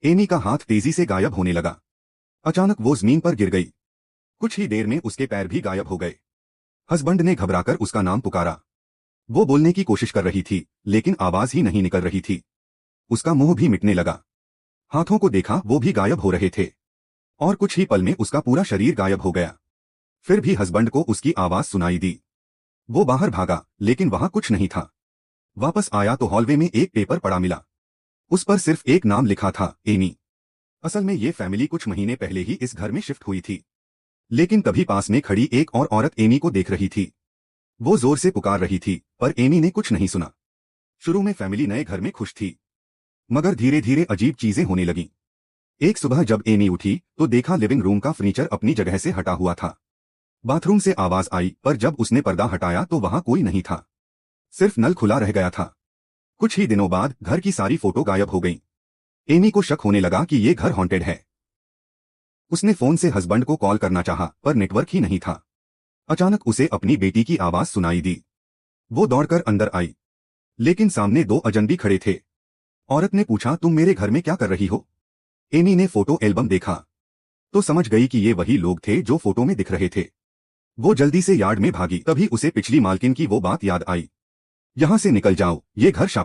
Amy का हाथ तेजी से गायब होने लगा। अचानक वो जमीन पर गिर गई। कुछ ही देर में उसके पैर भी गायब हो गए। हस्बैंड ने घबराकर उसका नाम पुकारा। वो बोलने की कोशिश कर रही थी, लेकिन आवाज ही नहीं निकल रही थी। उसका मुंह भी मिटने लगा। हाथों को देखा, वो भी गायब हो रहे थे। और कुछ ही पल में उसका पूरा शरीर गायब हो गया। फिर भी हस्बैंड को उसकी आवाज सुनाई दी। वो बाहर भागा, लेकिन वहां कुछ नहीं था। वापस आया तो हॉलवे में एक पेपर पड़ा मिला। उस पर सिर्फ एक नाम लिखा था, एमी। असल में ये फैमिली कुछ महीने पहले ही इस घर में शिफ्ट हुई थी। लेकिन तभी पास में खड़ी एक और औरत एमी को देख रही थी। वो जोर से पुकार रही थी, पर एमी ने कुछ नहीं सुना। शुरू में फैमिली नए घर में खुश थी, मगर धीरे धीरे अजीब चीजें होने लगीं। एक सुबह जब एमी उठी तो देखा लिविंग रूम का फर्नीचर अपनी जगह से हटा हुआ था। बाथरूम से आवाज आई, पर जब उसने पर्दा हटाया तो वहां कोई नहीं था। सिर्फ नल खुला रह गया था। कुछ ही दिनों बाद घर की सारी फोटो गायब हो गईं। एमी को शक होने लगा कि ये घर हॉन्टेड है। उसने फोन से हस्बैंड को कॉल करना चाहा, पर नेटवर्क ही नहीं था। अचानक उसे अपनी बेटी की आवाज सुनाई दी। वो दौड़कर अंदर आई, लेकिन सामने दो अजनबी खड़े थे। औरत ने पूछा, तुम मेरे घर में क्या कर रही हो? एमी ने फोटो एल्बम देखा तो समझ गई कि ये वही लोग थे जो फोटो में दिख रहे थे। वो जल्दी से यार्ड में भागी। तभी उसे पिछली मालकिन की वो बात याद आई। यहाँ से निकल जाओ, ये घर